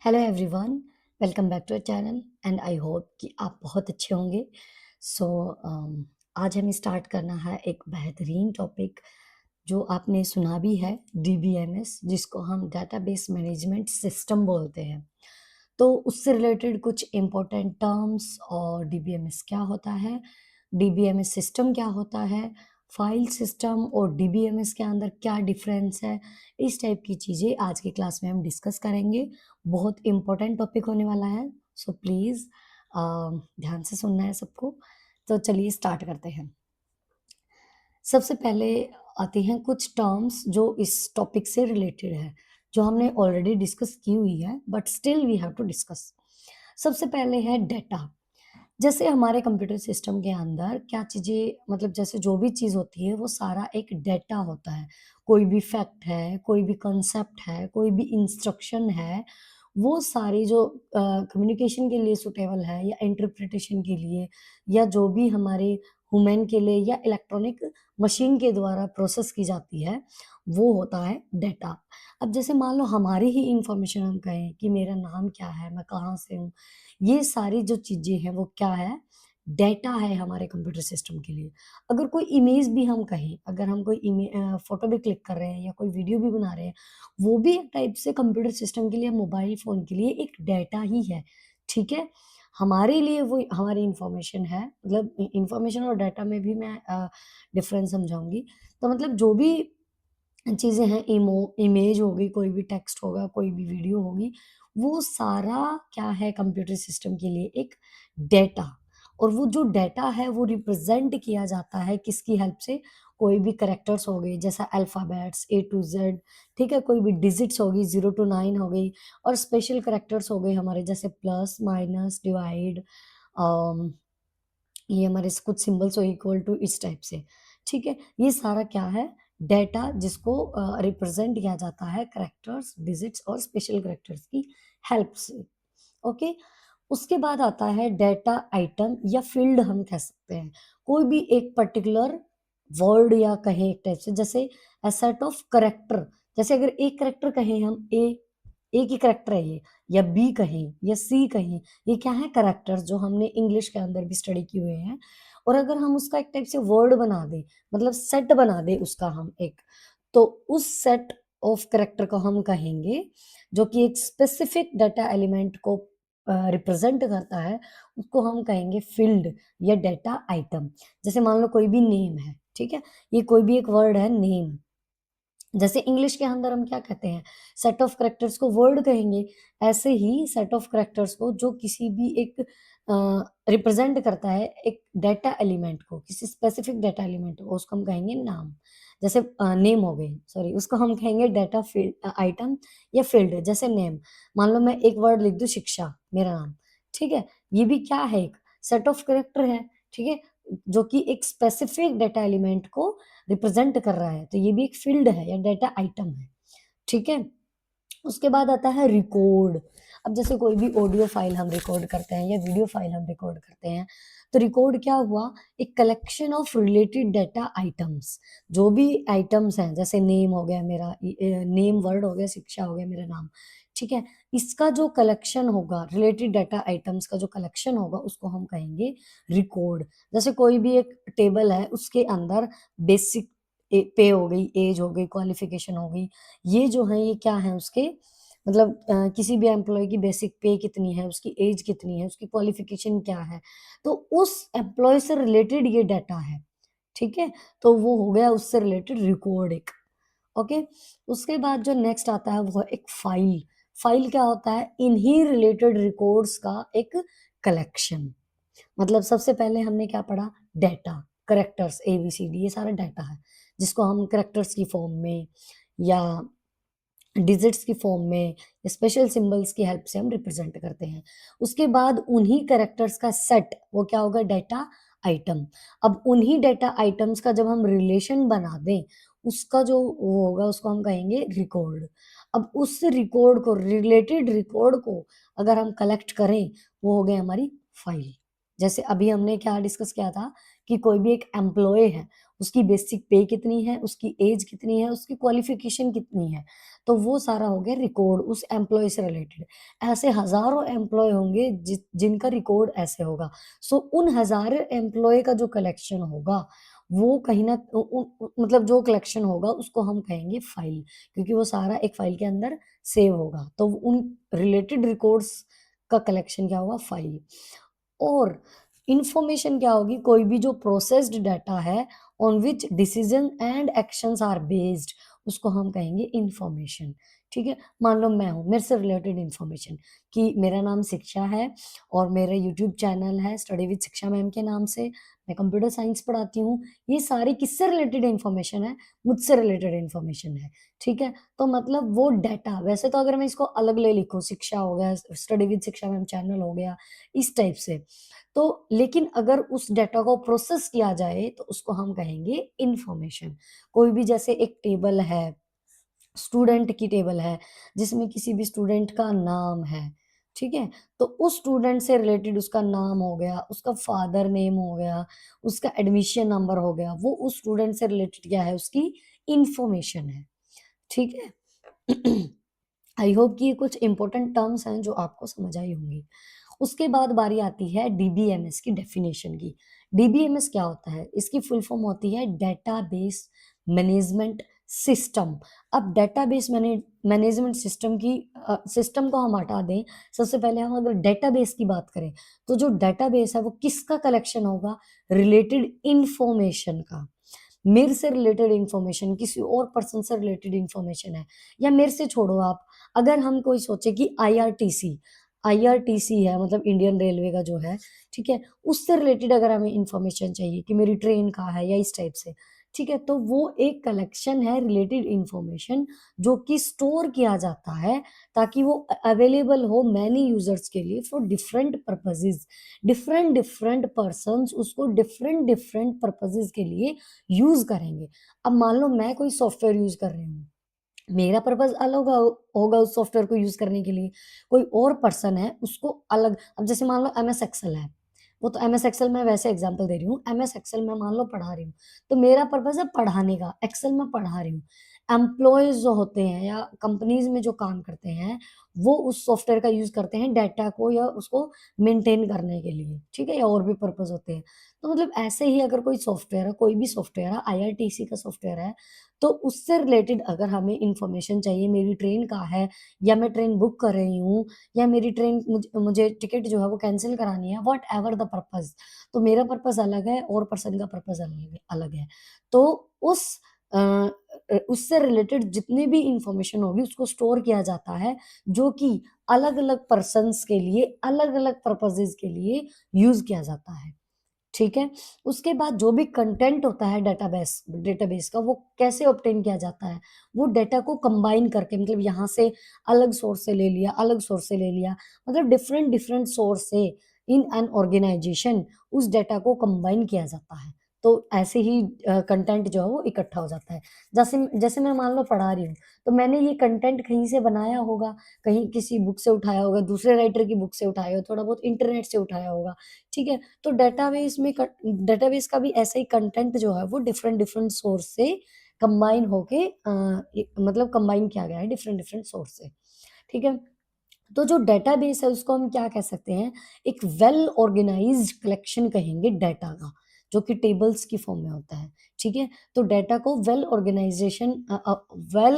Hello everyone, welcome back to our channel and I hope कि आप बहुत अच्छे होंगे। सो आज हमें स्टार्ट करना है एक बेहतरीन टॉपिक जो आपने सुना भी है, डीबीएमएस, जिसको हम डेटाबेस मैनेजमेंट सिस्टम बोलते हैं। तो उससे रिलेटेड कुछ इम्पोर्टेंट टर्म्स और डीबीएमएस क्या होता है, डीबीएमएस सिस्टम क्या होता है, फाइल सिस्टम और डीबीएमएस के अंदर क्या डिफरेंस है, इस टाइप की चीज़ें आज की क्लास में हम डिस्कस करेंगे। बहुत इम्पोर्टेंट टॉपिक होने वाला है, सो प्लीज़ ध्यान से सुनना है सबको। तो चलिए स्टार्ट करते हैं। सबसे पहले आते हैं कुछ टर्म्स जो इस टॉपिक से रिलेटेड है, जो हमने ऑलरेडी डिस्कस की हुई है, but still we have to discuss. सबसे पहले है डेटा। जैसे हमारे कंप्यूटर सिस्टम के अंदर क्या चीज़ें, मतलब जैसे जो भी चीज़ होती है वो सारा एक डेटा होता है। कोई भी फैक्ट है, कोई भी कॉन्सेप्ट है, कोई भी इंस्ट्रक्शन है, वो सारी जो कम्युनिकेशन के लिए सूटेबल है या इंटरप्रिटेशन के लिए या जो भी हमारे ह्यूमन के लिए या इलेक्ट्रॉनिक मशीन के द्वारा प्रोसेस की जाती है, वो होता है डेटा। अब जैसे मान लो हमारी ही इंफॉर्मेशन हम कहें कि मेरा नाम क्या है, मैं कहाँ से हूँ, ये सारी जो चीज़ें हैं वो क्या है? डेटा है हमारे कंप्यूटर सिस्टम के लिए। अगर कोई इमेज भी हम कहें, अगर हम कोई फ़ोटो भी क्लिक कर रहे हैं या कोई वीडियो भी बना रहे हैं, वो भी एक टाइप से कंप्यूटर सिस्टम के लिए, मोबाइल फ़ोन के लिए एक डेटा ही है, ठीक है? हमारे लिए वो हमारी इन्फॉर्मेशन है, मतलब इन्फॉर्मेशन और डेटा में भी मैं डिफ़रेंस समझाऊँगी। तो मतलब जो भी चीज़ें हैं, इमेज होगी, कोई भी टेक्स्ट होगा, कोई भी वीडियो होगी, वो सारा क्या है कंप्यूटर सिस्टम के लिए एक डेटा। और वो जो डेटा है वो रिप्रेज़ेंट किया जाता है किसकी हेल्प से? कोई भी कैरेक्टर्स हो गए जैसा अल्फ़ाबेट्स ए टू ज़ेड, ठीक है? कोई भी डिजिट्स होगी 0 टू 9 हो गई, और स्पेशल कैरेक्टर्स हो गए हमारे जैसे प्लस, माइनस, डिवाइड, अम ये हमारे कुछ सिंबल्स और इक्वल टू, इस टाइप से, ठीक है? ये सारा क्या है? डेटा, जिसको रिप्रेज़ेंट किया जाता है कैरेक्टर्स, डिजिट्स और स्पेशल कैरेक्टर्स की हेल्प से, ओके? उसके बाद आता है डेटा आइटम या फ़ील्ड, हम कह सकते हैं। कोई भी एक पर्टिकुलर वर्ड या कहें एक टाइप से, जैसे अ सेट ऑफ कैरेक्टर, जैसे अगर एक कैरेक्टर कहें हम, एक ही कैरेक्टर है ये, या बी कहें या सी कहें, ये क्या है? कैरेक्टर्स, जो हमने इंग्लिश के अंदर भी स्टडी किए हुए हैं। और अगर हम उसका एक टाइप से वर्ड बना दें, मतलब सेट बना दें उसका हम एक, तो उस सेट ऑफ कैरेक्टर को हम कहेंगे, जो कि एक स्पेसिफिक डाटा एलिमेंट को रिप्रेजेंट करता है, उसको हम कहेंगे फील्ड या डेटा आइटम। जैसे मान लो कोई भी नेम है, ठीक है? ये कोई भी एक वर्ड है नेम, जैसे इंग्लिश के अंदर हम क्या कहते हैं? सेट ऑफ कैरेक्टर्स को वर्ड कहेंगे, ऐसे ही सेट ऑफ कैरेक्टर्स को जो किसी भी एक रिप्रेजेंट करता है एक डाटा एलिमेंट को, किसी स्पेसिफिक डाटा एलिमेंट को, उसको हम कहेंगे नाम। जैसे नेम हो गई, सॉरी, उसको हम कहेंगे डाटा आइटम या फील्ड। जैसे नेम, मान लो मैं एक वर्ड लिख दूँ शिक्षा, मेरा नाम, ठीक है? ये भी क्या है? एक सेट ऑफ कैरेक्टर है, ठीक है? जो कि एक स्पेसिफिक डाटा एलिमेंट को रिप्रेजेंट कर रहा है, तो ये भी एक फील्ड है या डाटा आइटम है, ठीक है? उसके बाद आता है रिकॉर्ड। अब जैसे कोई भी ऑडियो फाइल हम रिकॉर्ड करते हैं या वीडियो फाइल हम रिकॉर्ड करते हैं, तो रिकॉर्ड क्या हुआ? एक collection of related data items. जो भी आइटम्स हैं, जैसे नेम हो गया मेरा, नेम वर्ड हो गया, शिक्षा हो गया मेरा नाम, ठीक है? इसका जो कलेक्शन होगा, रिलेटेड डाटा आइटम्स का जो कलेक्शन होगा, उसको हम कहेंगे रिकॉर्ड। जैसे कोई भी एक टेबल है, उसके अंदर बेसिक पे हो गई, एज हो गई, क्वालिफिकेशन हो गई, ये जो है ये क्या है उसके, मतलब किसी भी एम्प्लॉयी की बेसिक पे कितनी है, उसकी एज कितनी है, उसकी क्वालिफिकेशन क्या है, तो उस एम्प्लॉयी से रिलेटेड ये डाटा है, ठीक है? तो वो हो गया उससे रिलेटेड रिकॉर्ड एक, ओके? उसके बाद जो नेक्स्ट आता है वो है एक फाइल। फाइल क्या होता है? इन्हीं रिलेटेड रिकॉर्ड्स का एक कलेक्शन। मतलब सबसे पहले हमने क्या पढ़ा? डाटा, कैरेक्टर्स एबीसीडी, ये सारा डाटा है, जिसको हम कैरेक्टर्स की फॉर्म में या डिजिट्स की फॉर्म में, स्पेशल सिंबल्स की हेल्प से हम रिप्रेजेंट करते हैं। उसके बाद उन्हीं कैरेक्टर्स का सेट, वो क्या होगा? Data item. अब उन्हीं डाटा आइटम्स का जब हम रिलेशन बना दें, उसका जो वो होगा, उसको हम कहेंगे रिकॉर्ड। अब उस रिकॉर्ड को, रिलेटेड रिकॉर्ड को अगर हम कलेक्ट करें, वो हो गई हमारी फाइल। जैसे अभी हमने क्या डिस्कस किया था कि कोई भी एक एम्प्लॉयी है, उसकी बेसिक पे कितनी है, उसकी एज कितनी है, उसकी क्वालिफिकेशन कितनी है। तो वो सारा हो गया रिकॉर्ड उस एम्प्लॉय से रिलेटेड। ऐसे हज़ारों एम्प्लॉय होंगे जिनका रिकॉर्ड ऐसे होगा। सो उन हज़ारों एम्प्लॉय का जो कलेक्शन होगा, वो कहीं न मतलब जो कलेक्शन होगा उसको हम कहेंगे फाइल, क्योंकि वो सारा एक फाइल के अंदर सेव होगा। तो उन रिलेटेड रिकॉर्ड्स का कलेक्शन क्या होगा? फाइल। और इन्फॉर्मेशन क्या होगी? कोई भी जो प्रोसेस्ड डाटा है on which decision and actions are based, उसको हम कहेंगे इन्फॉर्मेशन। ठीक है? मान लो मैं हूँ, मेरे से रिलेटेड इन्फॉर्मेशन कि मेरा नाम शिक्षा है और मेरा यूट्यूब चैनल है स्टडी विद शिक्षा मैम के नाम से, मैं कंप्यूटर साइंस पढ़ाती हूँ। ये सारी किससे रिलेटेड इन्फॉर्मेशन है? मुझसे रिलेटेड इन्फॉर्मेशन है। ठीक है? तो मतलब वो डाटा, वैसे तो अगर मैं इसको अलग ले लिखूँ, शिक्षा हो गया, स्टडी विद शिक्षा मैम चैनल हो गया, इस टाइप से, तो लेकिन अगर उस डाटा को प्रोसेस किया जाए तो उसको हम कहेंगे इन्फॉर्मेशन। कोई भी जैसे एक टेबल है, स्टूडेंट की टेबल है, जिसमें किसी भी स्टूडेंट का नाम है, ठीक है? तो उस स्टूडेंट से रिलेटेड उसका नाम हो गया, उसका फादर नेम हो गया, उसका एडमिशन नंबर हो गया, वो उस स्टूडेंट से रिलेटेड क्या है? उसकी इन्फॉर्मेशन है। ठीक है? आई होप कि ये कुछ इंपॉर्टेंट टर्म्स हैं जो आपको समझ आई होंगी। उसके बाद बारी आती है डीबीएमएस की डेफिनेशन की। डीबीएमएस क्या होता है? इसकी फुल फॉर्म होती है डेटाबेस मैनेजमेंट सिस्टम। अब डेटाबेस मैनेजमेंट सिस्टम की सिस्टम को हम हटा दें, सबसे पहले हम अगर डेटाबेस की बात करें, तो जो डेटाबेस है वो किसका कलेक्शन होगा? रिलेटेड इंफॉर्मेशन का। मेरे से रिलेटेड इन्फॉर्मेशन, किसी और पर्सन से रिलेटेड इन्फॉर्मेशन है, या मेरे से छोड़ो आप, अगर हम कोई सोचे कि आईआरटीसी आईआरटीसी है, मतलब इंडियन रेलवे का जो है, ठीक है? उससे रिलेटेड अगर हमें इन्फॉर्मेशन चाहिए कि मेरी ट्रेन कहाँ है या इस टाइप से, ठीक है? तो वो एक कलेक्शन है रिलेटेड इन्फॉर्मेशन, जो कि स्टोर किया जाता है ताकि वो अवेलेबल हो मैनी यूजर्स के लिए for different purposes. Different different persons उसको डिफरेंट डिफरेंट पर्पसेस के लिए यूज़ करेंगे। अब मान लो मैं कोई सॉफ्टवेयर यूज़ कर रही हूँ, मेरा पर्पज़ अलग होगा उस सॉफ्टवेयर को यूज़ करने के लिए, कोई और पर्सन है उसको अलग। अब जैसे मान लो एमएस एक्सेल है, वो तो एमएस एक्सेल मैं वैसे एग्ज़ाम्पल दे रही हूँ, एमएस एक्सेल मैं मान लो पढ़ा रही हूँ, तो मेरा पर्पज़ है पढ़ाने का, एक्सेल मैं पढ़ा रही हूँ। एम्प्लॉइज़ जो होते हैं या कंपनीज़ में जो काम करते हैं, वो उस सॉफ्टवेयर का यूज़ करते हैं डाटा को या उसको मेंटेन करने के लिए, ठीक है? या और भी पर्पज़ होते हैं। तो मतलब ऐसे ही अगर कोई सॉफ्टवेयर है, कोई भी सॉफ्टवेयर है, आईआरटीसी का सॉफ्टवेयर है, तो उससे रिलेटेड अगर हमें इन्फॉर्मेशन चाहिए, मेरी ट्रेन कहाँ है, या मैं ट्रेन बुक कर रही हूँ, या मेरी ट्रेन मुझे टिकट जो है वो कैंसल करानी है, व्हाटएवर द पर्पज़, तो मेरा पर्पज़ अलग है और पर्सन का पर्पज़ अलग है। तो उस उससे रिलेटेड जितनी भी इन्फॉर्मेशन होगी उसको स्टोर किया जाता है, जो कि अलग-अलग पर्सन्स के लिए, अलग-अलग पर्पसेज़ के लिए यूज़ किया जाता है। ठीक है? उसके बाद जो भी कंटेंट होता है डेटाबेस डेटाबेस का, वो कैसे ऑब्टेन किया जाता है? वो डेटा को कंबाइन करके, मतलब यहाँ से अलग सोर्स से ले लिया, अलग सोर्स से ले लिया, मतलब डिफरेंट डिफरेंट सोर्स से इन एन ऑर्गेनाइजेशन उस डेटा को कंबाइन किया जाता है। तो ऐसे ही कंटेंट जो है वो इकट्ठा हो जाता है। जैसे जैसे मैं मान लो पढ़ा रही हूँ, तो मैंने ये कंटेंट कहीं से बनाया होगा, कहीं किसी बुक से उठाया होगा, दूसरे राइटर की बुक से उठाया होगा, थोड़ा बहुत इंटरनेट से उठाया होगा, ठीक है? तो डेटाबेस का भी ऐसा ही कंटेंट जो है वो डिफरेंट डिफरेंट सोर्स से कंबाइन होके मतलब कंबाइन किया गया है डिफरेंट डिफरेंट सोर्स से, ठीक है? तो जो डेटाबेस है उसको हम क्या कह सकते हैं? एक वेल ऑर्गेनाइज्ड कलेक्शन कहेंगे डाटा का, जो कि टेबल्स की फॉर्म में होता है, ठीक है? तो डाटा को well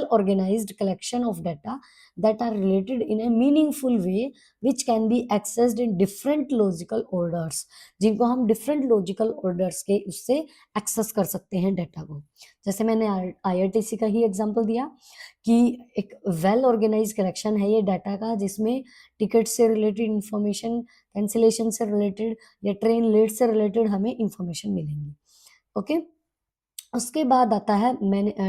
organized collection of data that are related in a meaningful way which can be accessed in different logical orders, जिनको हम डिफरेंट लॉजिकल ऑर्डर्स के उससे एक्सेस कर सकते हैं डाटा को। जैसे मैंने आईआरटीसी का ही एग्जांपल दिया कि एक वेल ऑर्गेनाइज्ड कलेक्शन है ये डाटा का, जिसमें टिकट से रिलेटेड इन्फॉर्मेशन, कैंसलेशन से रिलेटेड या ट्रेन लेट से रिलेटेड हमें इन्फॉर्मेशन मिलेंगी। ओके? उसके बाद आता है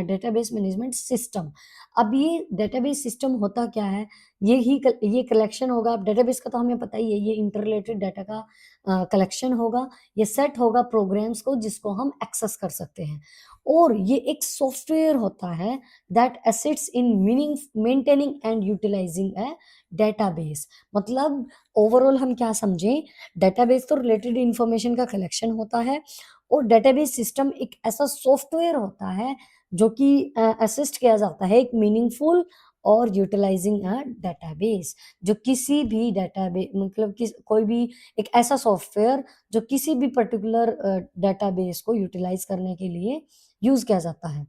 डेटाबेस मैनेजमेंट सिस्टम। अब ये डेटाबेस सिस्टम होता क्या है? ये कलेक्शन होगा, अब डेटाबेस का तो हमें पता ही है, ये इंटररिलेटेड डाटा का कलेक्शन होगा, ये सेट होगा प्रोग्राम्स को जिसको हम एक्सेस कर सकते हैं। और ये एक सॉफ्टवेयर होता है that assists in meaning maintaining and utilizing a database. मतलब ओवरऑल हम क्या समझें? डेटाबेस तो रिलेटेड इन्फॉर्मेशन का कलेक्शन होता है, और डेटाबेस सिस्टम एक ऐसा सॉफ्टवेयर होता है जो कि असिस्ट किया जाता है एक मीनिंगफुल और यूटिलाइजिंग अ डेटाबेस, जो किसी भी मतलब कोई भी एक ऐसा सॉफ्टवेयर जो किसी भी पर्टिकुलर डेटाबेस को यूटिलाइज करने के लिए यूज किया जाता है।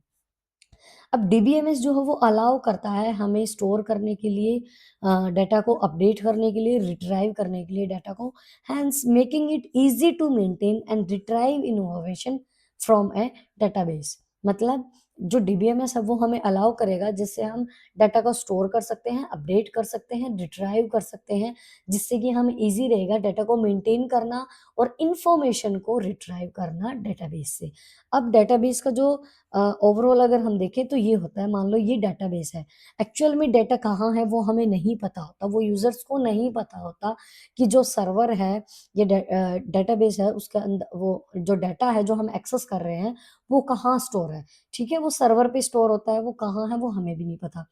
अब डीबीएमएस जो है वो अलाउ करता है हमें स्टोर करने के लिए, डाटा को अपडेट करने के लिए, रिट्राइव करने के लिए डाटा को, hence making it easy to maintain and retrieve information from a database. मतलब जो डीबीएमएस है वो हमें अलाउ करेगा जिससे हम डाटा को स्टोर कर सकते हैं, अपडेट कर सकते हैं, रिट्राइव कर सकते हैं, जिससे कि हमें इजी रहेगा डाटा को मेंटेन करना और इंफॉर्मेशन को रिट्राइव करना डेटाबेस से। अब डेटाबेस का जो ओवरऑल अगर हम देखें तो ये होता है, मान लो ये डेटाबेस है, एक्चुअल में डेटा कहाँ है वो हमें नहीं पता होता, वो यूजर्स को नहीं पता होता कि जो सर्वर है, ये डेटाबेस है, उसके अंदर वो जो डाटा है जो हम एक्सेस कर रहे हैं वो कहाँ स्टोर है। ठीक है, वो सर्वर पे स्टोर होता है, वो कहाँ है वो हमें भी नहीं पता।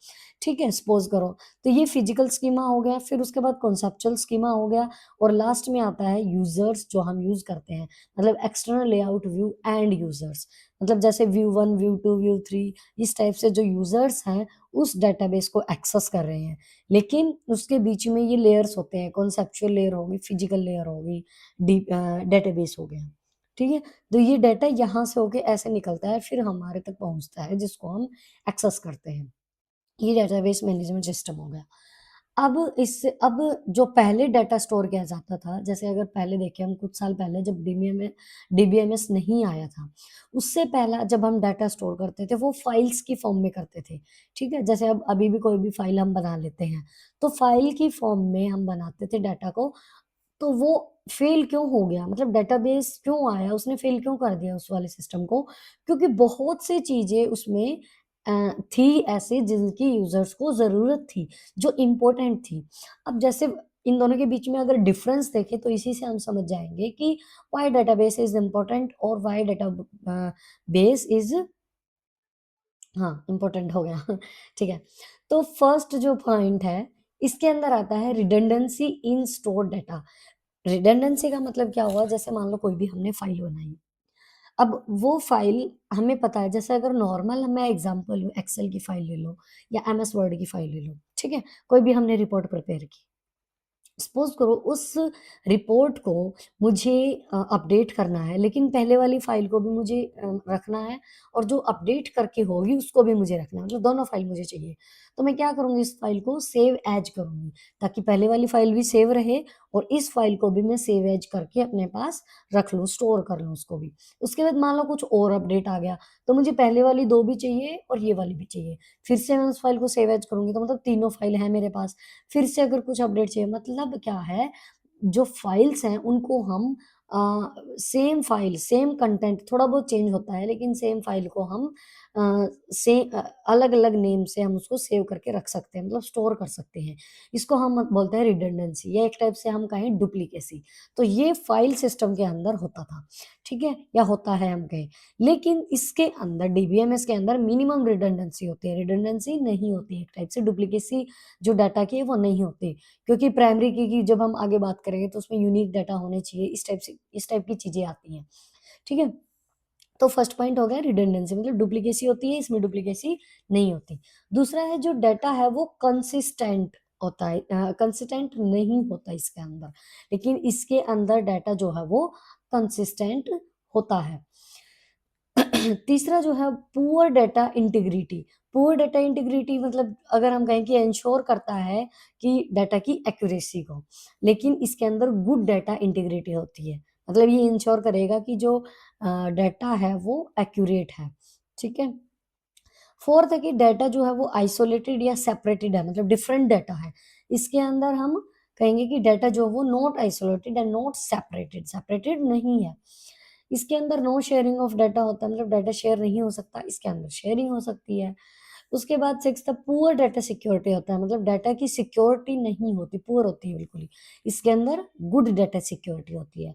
ठीक है, सपोज करो, तो ये फिजिकल स्कीमा हो गया, फिर उसके बाद कॉन्सेप्चुअल स्कीमा हो गया, और लास्ट में आता है यूजर्स जो हम यूज करते हैं, मतलब external layout view and users. मतलब जैसे व्यू 1, व्यू 2, व्यू 3, इस टाइप से जो यूजर्स हैं उस डेटाबेस को एक्सेस कर रहे हैं। लेकिन उसके बीच में ये लेयर्स होते हैं, कॉन्सेप्चुअल लेयर होगी, फिजिकल लेयर होगी, डेटाबेस हो गया। ठीक है, तो ये डाटा यहाँ से होके ऐसे निकलता है, फिर हमारे तक पहुंचता है जिसको हम एक्सेस करते हैं। ये डेटाबेस मैनेजमेंट सिस्टम हो गया। अब जो पहले डाटा स्टोर किया जाता था, जैसे अगर पहले देखें हम कुछ साल पहले जब डीबीएमएस नहीं आया था, उससे पहला जब हम डाटा स्टोर करते थे वो फाइल्स की फॉर्म में करते थे। ठीक है, जैसे अब अभी भी कोई भी फाइल हम बना लेते हैं, तो फाइल की फॉर्म में हम बनाते थे डाटा को, तो वो फेल क्यों हो गया, मतलब डेटाबेस क्यों आया, उसने फेल क्यों कर दिया उस वाले सिस्टम को? क्योंकि बहुत सी चीजें उसमें थी ऐसी जिनकी यूजर्स को जरूरत थी, जो इम्पोर्टेंट थी। अब जैसे इन दोनों के बीच में अगर डिफरेंस देखें तो इसी से हम समझ जाएंगे कि व्हाई डेटाबेस इज इम्पोर्टेंट और व्हाई डेटा बेस इज, हाँ, इम्पोर्टेंट हो गया। ठीक है, तो फर्स्ट जो पॉइंट है इसके अंदर आता है रिडंडेंसी इन स्टोर डाटा। रिडंडेंसी का मतलब क्या हुआ, जैसे मान लो कोई भी हमने फाइल बनाई, अब वो फाइल हमें पता है, जैसे अगर नॉर्मल मैं एग्जांपल लूँ, एक्सेल की फाइल ले लो या एमएस वर्ड की फाइल ले लो, ठीक है, कोई भी हमने रिपोर्ट प्रिपेयर की, सपोज करो उस रिपोर्ट को मुझे अपडेट करना है, लेकिन पहले वाली फाइल को भी मुझे रखना है, और जो अपडेट करके होगी उसको भी मुझे रखना है, मतलब दोनों फाइल मुझे चाहिए। तो मैं क्या करूंगी, इस फाइल को सेव एज करूंगी, ताकि पहले वाली फाइल भी सेव रहे और इस फाइल को भी मैं सेव एज करके अपने पास रख लूँ, स्टोर कर लूँ उसको भी। उसके बाद मान लो कुछ और अपडेट आ गया, तो मुझे पहले वाली दो भी चाहिए और ये वाली भी चाहिए, फिर से मैं उस फाइल को सेव एज करूंगी, तो मतलब तीनों फाइल है मेरे पास। फिर से अगर कुछ अपडेट चाहिए, मतलब क्या है, जो फाइल्स हैं उनको हम सेम फाइल, सेम कंटेंट, थोड़ा बहुत चेंज होता है लेकिन सेम फाइल को हम अलग अलग नेम से हम उसको सेव करके रख सकते हैं, मतलब स्टोर कर सकते हैं। इसको हम बोलते हैं रिडंडेंसी, या एक टाइप से हम कहें डुप्लीकेसी। तो ये फाइल सिस्टम के अंदर होता था, ठीक है, या होता है हम कहें। लेकिन इसके अंदर डीबीएमएस के अंदर मिनिमम रिडंडेंसी होती है, रिडंडेंसी नहीं होती, एक टाइप से डुप्लीकेसी जो डाटा की है वो नहीं होती, क्योंकि प्राइमरी की जब हम आगे बात करेंगे तो उसमें यूनिक डाटा होने चाहिए, इस टाइप की चीजें आती हैं। ठीक है, तो फर्स्ट पॉइंट हो गया रिडंडेंसी, मतलब डुप्लीकेसी होती है, इसमें डुप्लीकेसी नहीं होती। दूसरा है जो डाटा है वो कंसिस्टेंट होता है, कंसिस्टेंट नहीं होता इसके अंदर, लेकिन इसके अंदर डाटा जो है वो कंसिस्टेंट होता है। तीसरा जो है poor data integrity. Poor data integrity मतलब अगर हम कहें कि इंश्योर करता है कि डाटा की एक्यूरेसी को, लेकिन इसके अंदर गुड डेटा इंटीग्रिटी होती है, मतलब ये इंश्योर करेगा कि जो डाटा है वो एक्यूरेट है। ठीक है, फोर्थ है कि डाटा जो है वो आइसोलेटेड या सेपरेटेड है, मतलब डिफरेंट डाटा है। इसके अंदर हम कहेंगे कि डाटा जो है वो not isolated and not separated, separated नहीं है। इसके अंदर नो शेयरिंग ऑफ डाटा होता है, मतलब डाटा शेयर नहीं हो सकता, इसके अंदर शेयरिंग हो सकती है। उसके बाद सिक्स था पुअर डाटा सिक्योरिटी होता है, मतलब डाटा की सिक्योरिटी नहीं होती, पुअर होती है बिल्कुल ही। इसके अंदर गुड डाटा सिक्योरिटी होती है।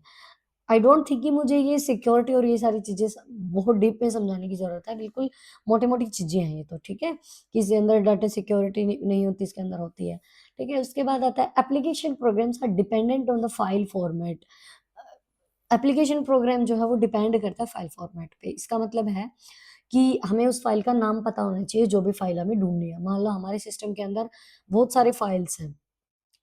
आई डोंट थिंक कि मुझे ये सिक्योरिटी और ये सारी चीजें बहुत डीप में समझाने की जरूरत है, बिल्कुल मोटी मोटी चीजें हैं ये तो, ठीक है, कि इसके अंदर डाटा सिक्योरिटी नहीं होती, इसके अंदर होती है। ठीक है, उसके बाद आता है application programs are dependent on the file format. Application program जो है वो डिपेंड करता है फाइल फॉर्मेट पे। इसका मतलब है कि हमें उस फाइल का नाम पता होना चाहिए जो भी फाइल हमें ढूँढनी है। मान लो हमारे सिस्टम के अंदर बहुत सारे फाइल्स हैं,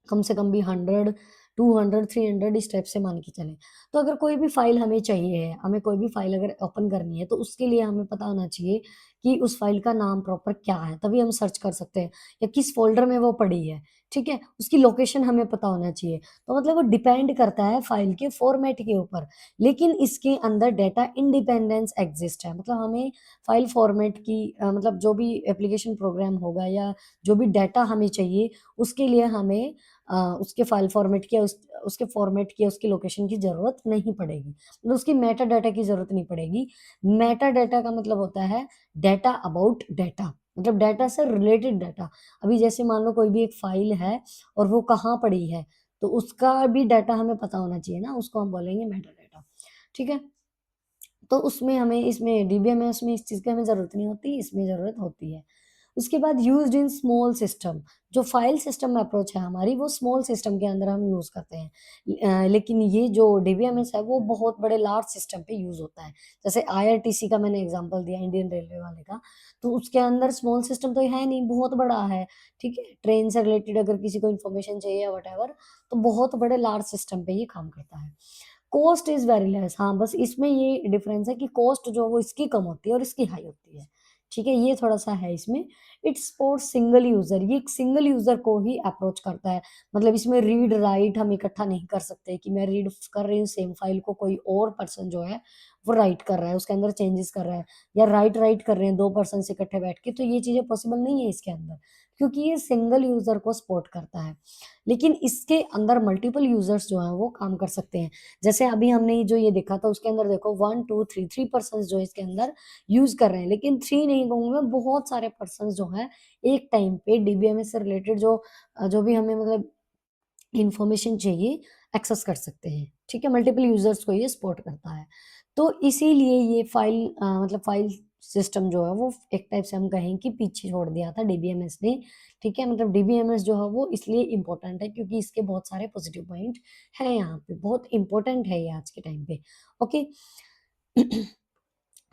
कम से कम भी 100, 200, 300 इस टाइप से मान के चलें। तो अगर कोई भी फाइल हमें चाहिए है, हमें कोई भी फाइल अगर ओपन करनी है, तो उसके लिए हमें पता होना चाहिए कि उस फाइल का नाम प्रॉपर क्या है, तभी हम सर्च कर सकते हैं या किस फ़ोल्डर में वो पड़ी है, ठीक है? उसकी लोकेशन हमें पता होना चाहिए। तो मतलब वो डिपेंड करता है फाइल के फ़ॉर्मेट के ऊपर, लेकिन इसके अंदर डेटा इंडिपेंडेंस एक्सिस्ट है। मतलब हमें फाइल फ़ॉर्मेट की मतलब जो भी एप्लीकेशन प्रोग्राम होगा या जो भी डेटा हमें चाहिए, उसके लिए हमें उसके फ़ाइल फ़ॉर्मेट की या उसके फ़ॉर्मेट की या उसकी लोकेशन की ज़रूरत नहीं पड़ेगी। मतलब उसकी मेटा डाटा की ज़रूरत नहीं पड़ेगी। मेटा डाटा का मतलब होता है डाटा अबाउट डाटा, मतलब डाटा से रिलेटेड डाटा। अभी जैसे मान लो कोई भी एक फ़ाइल है और वो कहाँ पड़ी है, तो उसका भी डाटा हमें पता होना चाहिए ना, उसको हम बोलेंगे मेटा डाटा, ठीक है? तो उसमें हमें इसमें डीबीएमएस में इस चीज़ की हमें ज़रूरत नहीं होती, इसमें ज़रूरत होती है। उसके बाद यूज्ड इन स्मॉल सिस्टम, जो फाइल सिस्टम अप्रोच है हमारी वो स्मॉल सिस्टम के अंदर हम यूज़ करते हैं। लेकिन ये जो डीबीएमएस है वो बहुत बड़े लार्ज सिस्टम पे यूज़ होता है। जैसे आईआरटीसी का मैंने एग्ज़ाम्पल दिया इंडियन रेलवे वाले का, तो उसके अंदर स्मॉल सिस्टम तो है नहीं, बहुत बड़ा है, ठीक है? ट्रेन से रिलेटेड अगर किसी को इन्फॉर्मेशन चाहिए या व्हाटएवर, तो बहुत बड़े लार्ज सिस्टम पे ये काम करता है। कॉस्ट इज़ वेरी लेस, हाँ, बस इसमें ये डिफरेंस है कि कॉस्ट जो है वो इसकी कम होती है और इसकी हाई होती है। ठीक है? ये थोड़ा-सा है इसमें। इट्स फॉर सिंगल यूज़र, ये एक सिंगल यूज़र को ही अप्रोच करता है। मतलब इसमें रीड राइट हम इकट्ठा नहीं कर सकते कि मैं रीड कर रही हूँ सेम फाइल को कोई और पर्सन जो है वो राइट कर रहा है, उसके अंदर चेंजेस कर रहा है या राइट कर रहे हैं 2 पर्सन्स इकट्ठे बैठ के, तो ये चीज़ें पॉसिबल नहीं है इसके अंदर, क्योंकि ये सिंगल यूज़र को सपोर्ट करता है। लेकिन इसके अंदर मल्टीपल यूज़र्स जो हैं वो काम कर सकते हैं। जैसे अभी हमने जो ये देखा था उसके अंदर देखो 1, 2, 3 पर्सन्स जो है इसके अंदर यूज़ कर रहे हैं, लेकिन 3 नहीं कहूँगी मैं, बहुत सारे पर्सन्स जो हैं एक टाइम पे डीबीएमएस से रिलेटेड जो भी हमें मतलब इन्फॉर्मेशन चाहिए एक्सेस कर सकते हैं, ठीक है? मल्टीपल यूज़र्स को ये सपोर्ट करता है। तो इसीलिए ये मतलब फ़ाइल सिस्टम जो है वो एक टाइप से हम कहें कि पीछे छोड़ दिया था डीबीएमएस ने, ठीक है? मतलब डीबीएमएस जो है वो इसलिए इम्पोर्टेंट है क्योंकि इसके बहुत सारे पॉज़िटिव पॉइंट हैं यहाँ पे, बहुत इम्पोर्टेंट है ये आज के टाइम पे, ओके?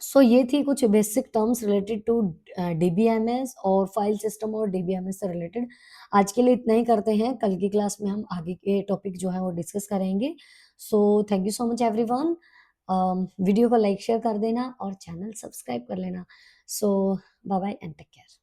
सो ये थी कुछ basic terms related to DBMS और फाइल सिस्टम और डीबीएमएस से रिलेटेड। आज के लिए इतना ही करते हैं, कल की क्लास में हम आगे के टॉपिक जो है वो डिस्कस करेंगे। So thank you so much everyone. Video को लाइक शेयर कर देना और चैनल सब्सक्राइब कर लेना। So bye bye and take care.